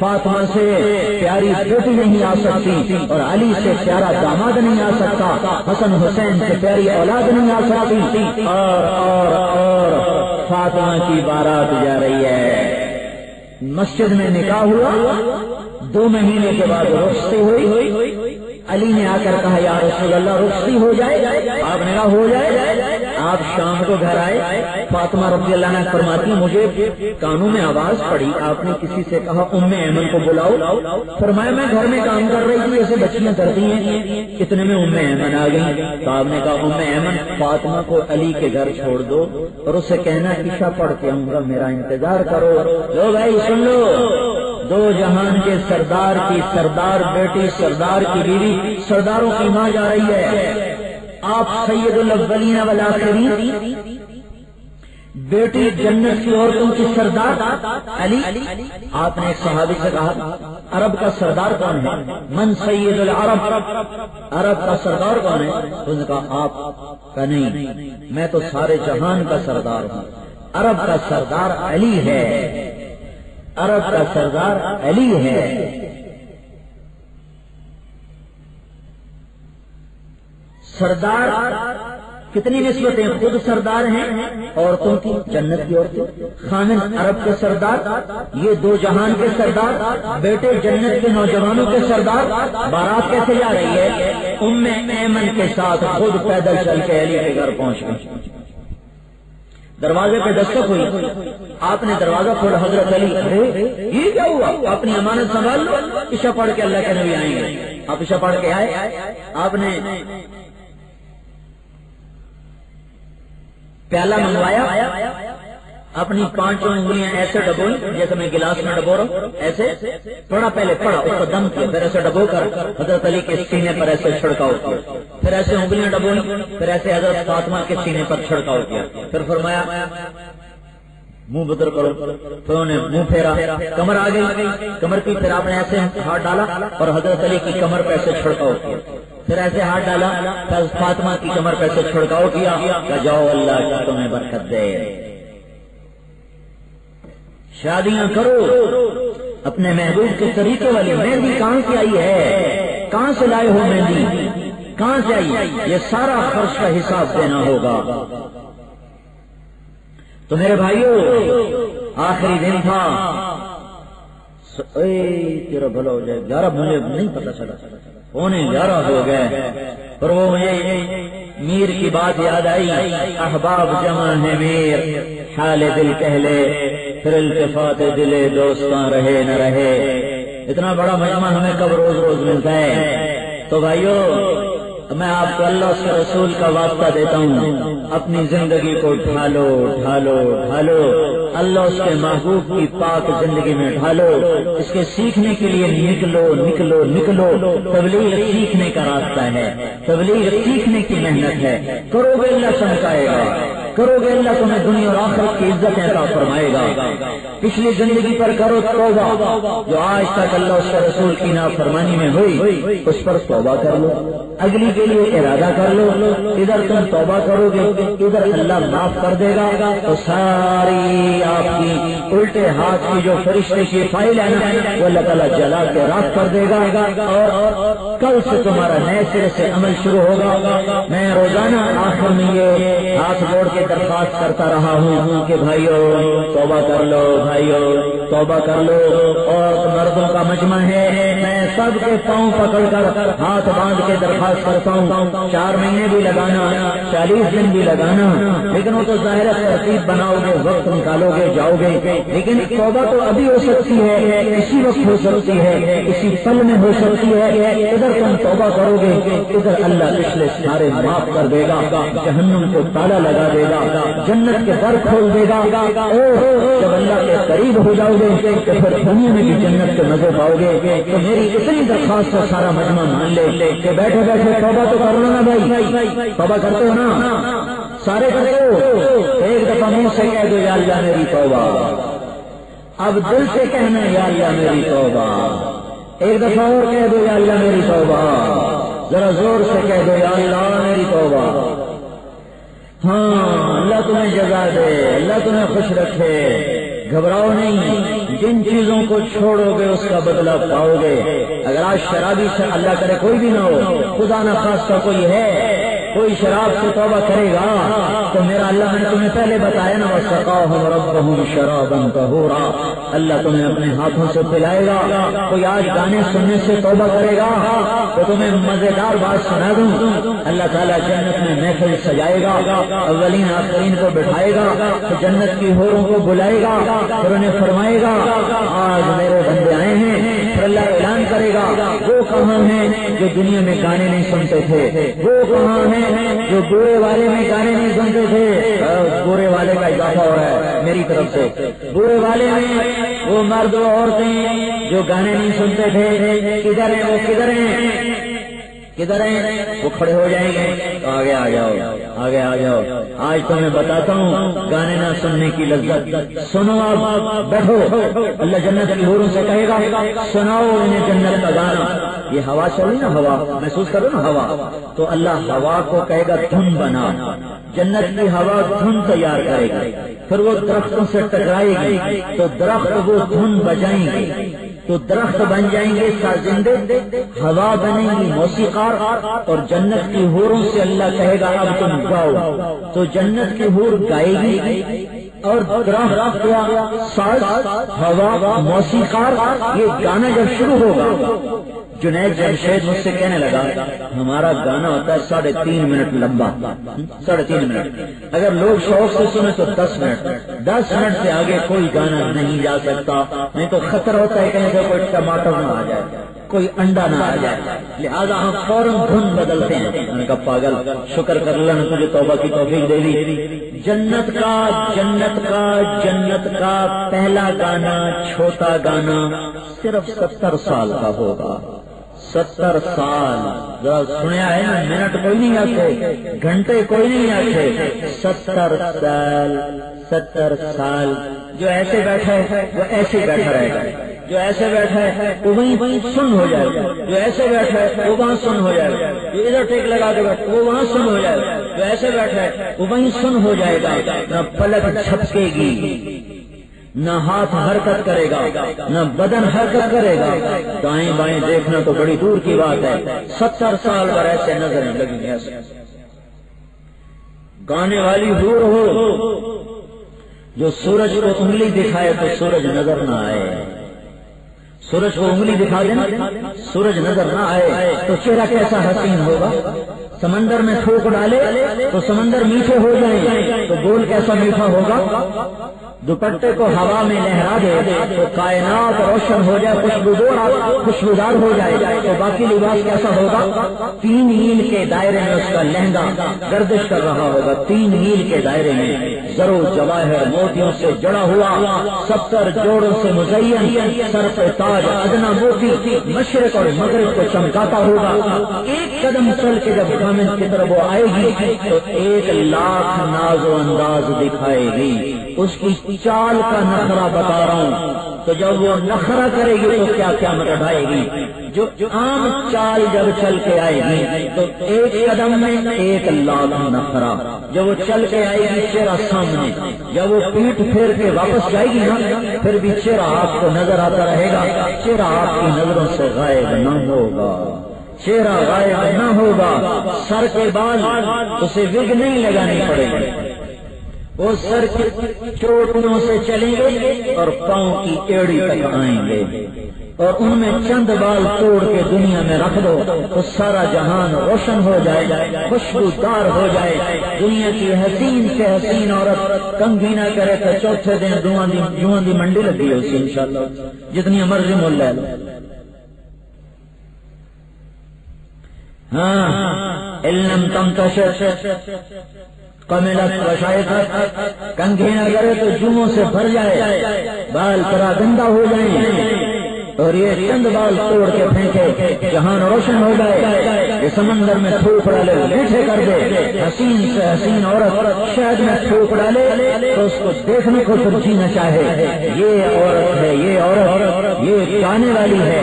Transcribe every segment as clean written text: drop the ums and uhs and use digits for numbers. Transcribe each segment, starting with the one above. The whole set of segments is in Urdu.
فاطمہ سے پیاری بیٹی نہیں آ سکتی اور علی سے پیارا داماد نہیں آ سکتا، حسن حسین سے پیاری اولاد نہیں آ سکتی، اور فاطمہ کی بارات جا رہی ہے۔ مسجد میں نکاح ہوا، 2 مہینے کے بعد رخصتی ہوئی۔ علی نے آ کر کہا یا رسول اللہ رخصتی ہو جائے، آپ نے کہا ہو جائے۔ آپ شام کو گھر آئے، فاطمہ رضی اللہ عنہا فرماتی مجھے کانوں میں آواز پڑی، آپ نے کسی سے کہا ام ایمن کو بلاؤ۔ فرمایا میں گھر میں کام کر رہی تھی، ایسے بچیاں ڈرتی ہیں، اتنے میں ام ایمن آ گئی۔ تو آپ نے کہا ام ایمن فاطمہ کو علی کے گھر چھوڑ دو اور اسے کہنا عشاء پڑھ کے آؤں گا، میرا انتظار کرو۔ لو بھائی سن لو، 2 جہان کے سردار کی سردار بیٹی، سردار کی بیوی، سرداروں کی ماں جا رہی ہے۔ آپ سید الاولین والآخرین، بیٹی جنت کی عورتوں کی سردار علی۔ آپ نے ایک صحابی سے کہا عرب کا سردار کون ہے؟ من سید العرب، عرب کا سردار کون ہے؟ اس نے کہا آپ کا نہیں، میں تو سارے جہان کا سردار ہوں، عرب کا سردار علی ہے، عرب کا سردار علی ہے۔ سردار کتنی نسبتیں، خود سردار ہیں عورتوں کی، جنت کی عورتیں، خامن عرب کے سردار، یہ 2 جہان کے سردار، بیٹے جنت کے نوجوانوں کے سردار۔ بارات کیسے جا رہی ہے؟ ام ایمن کے ساتھ خود پیدل چل کے علی کے گھر پہنچ گئی۔ دروازے پہ دستک ہوئی، آپ نے دروازہ کھولا، حضرت علی یہ کیا ہوا؟ اپنی امانت سنبھال لو، عشاء پڑھ کے اللہ کے نبی آئیں گے۔ آپ عشاء پڑھ کے آئے، آپ نے پیالہ منگوایا، اپنی 5 انگلیاں ایسے ڈبوئی جیسے میں گلاس میں ڈبو رہا ہوں، ایسے تھوڑا پہلے پڑا، اس کو دم کیا، پھر ایسے ڈبو کر حضرت علی کے سینے پر ایسے چھڑکاؤ کیا، پھر ایسے انگلیاں ڈبوئی، پھر ایسے حضرت فاطمہ کے سینے پر چھڑکاؤ کیا، پھر فرمایا منہ بدر کرو، پھر انہیں منہ پھیرا، کمر آ گئی، کمر کی، پھر آپ نے ایسے ہاتھ ڈالا اور حضرت علی کی کمر پہ ایسے چھڑکاؤ کیا، پھر ایسے ہاتھ ڈالا، پھر فاطمہ کی کمر پہ ایسے چھڑکاؤ کیا کہ جاؤ اللہ تمہیں برکت دے۔ شادیاں کرو اپنے محبوب کے طریقے والی۔ مہندی کہاں سے آئی ہے؟ کہاں سے لائے ہو مہندی؟ کہاں سے آئی؟ یہ سارا خرچ کا حساب دینا ہوگا۔ تو میرے بھائیوں آخری دن تھا، تیرا بھلا ہو جائے، 11 مجھے نہیں پتا چلا، 11:15 ہو گئے، پر وہ مجھے میر کی بات یاد آئی، احباب جمع ہے میر، حال دل کہہ لے، پھر التفات دل دوستاں رہے نہ رہے۔ اتنا بڑا مجمع ہمیں کب روز روز ملتا ہے؟ تو بھائیو میں آپ کو اللہ کے رسول کا واسطہ دیتا ہوں، اپنی زندگی کو ڈھالو ڈھالو ڈھالو، اللہ اس کے محبوب کی پاک زندگی میں ڈھالو، اس کے سیکھنے کے لیے نکلو نکلو نکلو۔ تبلیغ سیکھنے کا راستہ ہے، تبلیغ سیکھنے کی محنت ہے، کرو گے اللہ چمکائے گا، کرو گے اللہ تمہیں دنیا اور آخرت کی عزت عطا فرمائے گا۔ پچھلی زندگی پر کرو توبہ، جو آج تک اللہ اس کے رسول کی نافرمانی میں ہوئی اس پر توبہ کر لو، اگلی کے لیے ارادہ کر لو، ادھر تم توبہ کرو گے ادھر اللہ معاف کر دے گا، تو ساری آپ کی الٹے ہاتھ کی جو فرشتے کی فائل ہے نا وہ اللہ تعالیٰ جلا کے راکھ کر دے گا، اور کل سے تمہارا نئے سرے سے عمل شروع ہوگا۔ میں روزانہ آخر میں یہ ہاتھ جوڑ کے درخواست کرتا رہا ہوں کہ بھائیو توبہ کر لو، بھائیو توبہ کر لو۔ اور مردوں کا مجمع ہے، میں سب کے پاؤں پکڑ کر ہاتھ باندھ کے درخواست کرتا ہوں، 4 مہینے بھی لگانا، 40 دن بھی لگانا، لیکن وہ تو ظاہر ترتیب بناؤ گے، وقت نکالو گے، جاؤ گے، لیکن توبہ تو ابھی ہو سکتی ہے، اسی وقت ہو سکتی ہے، اسی پل میں ہو سکتی ہے۔ ادھر تم توبہ کرو گے ادھر اللہ پچھلے سارے معاف کر دے گا، جہنم کو تالا لگا دے گا، جنت کے در کھول دے گا۔ جب اللہ کے قریب ہو جاؤ گے تو پھر دنیا میں بھی جنت کے مزے پاؤ گے۔ تو میری اتنی درخواست ہے سارا مجمع مان لے کہ بیٹھے بیٹھے توبہ تو کر لو نا بھائی، توبہ کرتے ہو نا، سارے کرتے ہو، ایک دفعہ منہ سے کہہ دو یا اللہ میری توبہ، اب دل سے کہنا یا اللہ میری توبہ، ایک دفعہ اور کہہ دو یا اللہ میری توبہ، ذرا زور سے کہہ دو یا اللہ میری توبہ۔ ہاں اللہ تمہیں جزا دے، اللہ تمہیں خوش رکھے، گھبراؤ نہیں، جن چیزوں کو چھوڑو گے اس کا بدلہ پاؤ گے۔ اگر آج شرابی سے اللہ کرے کوئی بھی نہ ہو، خدا نہ خواستہ کوئی ہے، کوئی شراب سے توبہ کرے گا تو میرا اللہ نے تمہیں پہلے بتایا نا، وَسَقَاهُمْ رَبُّهُمْ شَرَابًا طَهُورًا، اللہ تمہیں اپنے ہاتھوں سے پلائے گا۔ کوئی آج گانے سننے سے توبہ کرے گا تو تمہیں مزیدار بات سنا دوں، اللہ تعالیٰ جنت میں محفل سجائے گا، اولین آخرین کو بٹھائے گا، تو جنت کی حوروں کو بلائے گا، پھر انہیں فرمائے گا آج میرے بندے آئے ہیں، پھر اللہ اعلان کرے گا وہ کہاں ہیں جو دنیا میں گانے نہیں سنتے تھے، وہ کہاں ہیں جو برے والے میں گانے نہیں سنتے تھے۔ برے والے کا اضافہ ہو رہا ہے میری طرف سے، برے والے میں وہ مرد و عورتیں جو گانے نہیں سنتے تھے، کدھر ہیں وہ، کدھر ہیں، کدھر ہیں وہ؟ کھڑے ہو جائیں گے، آگے آ جاؤ، آگے آ جاؤ، آج تو میں بتاتا ہوں گانے نہ سننے کی لذت۔ سنو، آپ بیٹھو، اللہ جنت کی حوروں سے کہے گا سناؤ انہیں جنت کا گانا۔ یہ ہوا چلی نا، ہوا محسوس کرو نا ہوا، تو اللہ ہوا کو کہے گا دھن بنا، جنت کی ہوا دھن تیار کرے گی، پھر وہ درختوں سے ٹکرائے گی تو درخت وہ دھن بجائیں گے، تو درخت بن جائیں گے سازندے، ہوا بنے گی موسیقار، اور جنت کی حوروں سے اللہ کہے گا اب تم گاؤ، تو جنت کی حور گائے گی، اور درخت ساز، ہوا، موسیقار، یہ گانا جب شروع ہوگا، جنید جمشید مجھ سے کہنے لگا ہمارا گانا ہوتا ہے 3.5 منٹ لمبا، 3.5 منٹ، اگر لوگ شوق سے سنیں تو 10 منٹ، 10 منٹ سے آگے کوئی گانا نہیں جا سکتا، نہیں تو خطر ہوتا ہے کہیں سے کوئی ٹماٹر نہ آ جائے، کوئی انڈا نہ آ جائے، لہذا ہم فوراً دھن بدلتے ہیں۔ میں نے کہا پاگل، شکر کر اللہ نے تجھے توبہ کی توفیق دے دی۔ جنت کا پہلا گانا، چھوٹا گانا صرف 70 سال کا ہوگا، 70 سال، ذرا سنیا ہے نا، منٹ کوئی نہیں آتے، گھنٹے کوئی نہیں آتے، 70 سال۔ جو ایسے بیٹھا ہے وہ ایسے بیٹھا رہے گا، جو ایسے بیٹھا ہے وہ وہیں سن ہو جائے گا، جو ایسے بیٹھا ہے وہ وہاں سن ہو جائے گا، جو ادھر ٹیک لگا کے بیٹھا وہ وہاں سن ہو جائے گا، جو ایسے بیٹھا ہے وہ وہیں سن ہو جائے گا، نہ پلک جھپکے گی، نہ ہاتھ حرکت کرے گا، نہ بدن حرکت کرے گا، دائیں بائیں دیکھنا تو بڑی دور کی بات ہے۔ 70 سال پر ایسے نظریں لگیں گے، ایسے گانے والی حور ہو جو سورج کو انگلی دکھائے تو سورج نظر نہ آئے، سورج کو انگلی دکھا دینا سورج نظر نہ آئے تو چہرہ کیسا حسین ہوگا۔ سمندر میں تھوک ڈالے تو سمندر میٹھے ہو جائیں تو بول کیسا میٹھا ہوگا۔ دوپٹے کو ہوا میں لہرا دے تو کائنات روشن ہو جائے، خوشبودار ہو جائے تو باقی لباس کیسا ہوگا۔ 3 میل کے دائرے میں اس کا لہنگا گردش کر رہا ہوگا، 3 میل کے دائرے میں زر و جواہر موتیوں سے جڑا ہوا، 70 جوڑوں سے مزین، سر پہ تاج ادنا موتی، مشرق اور مغرب کو چمکاتا ہوگا۔ ایک قدم چل کے جب خامد کی طرف وہ آئے گی تو 1 لاکھ ناز و انداز دکھائے گی۔ اس کی چال کا نخرہ بتا رہا ہوں، تو جب وہ نخرہ کرے گی تو کیا کیا اٹھائے گی۔ جو عام چال جب چل کے آئے گی تو 1 قدم میں 1 لاکھ نخرہ، جب وہ چل کے آئے گی چہرہ سامنے، جب وہ پیٹ پھیر کے واپس جائے گی نا پھر بھی چہرہ آپ کو نظر آتا رہے گا، چہرہ آپ کی نظروں سے غائب نہ ہوگا، چہرہ غائب نہ ہوگا۔ سر کے بال اسے وگ نہیں لگانی پڑے گی، وہ سر کی چوٹیوں سے چلیں گے اور پاؤں کی ایڑی تک آئیں گے، اور ان میں چند بال توڑ کے دنیا میں رکھ دو تو سارا جہان روشن ہو جائے، خوشبودار ہو جائے۔ دنیا کی حسین سے حسین عورت کنگھی نہ کرے تو چوتھے دن جواں دی منڈی لگی ہے اسے انشاءاللہ، جتنی مرضی مول لے لو۔ ہاں علم تمتشر قملت وشائقت، کنگھی نہ کرے تو جوؤں سے بھر جائے، بال پراگندہ ہو جائیں، اور یہ چند بال توڑ کے پھینکے جہان روشن ہو جائے۔ یہ سمندر میں تھوک ڈالے میٹھے کر دے، حسین سے حسین عورت شہد میں تھوک ڈالے تو اس کو دیکھنے کو پھر جینا چاہے، یہ عورت ہے، یہ عورت، یہ گانے والی ہے،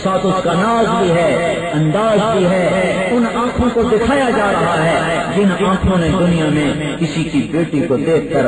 ساتھ اس کا ناز بھی ہے، انداز بھی ہے۔ ان آنکھوں کو دکھایا جا رہا ہے جن آنکھوں نے دنیا میں کسی کی بیٹی کو دیکھ کر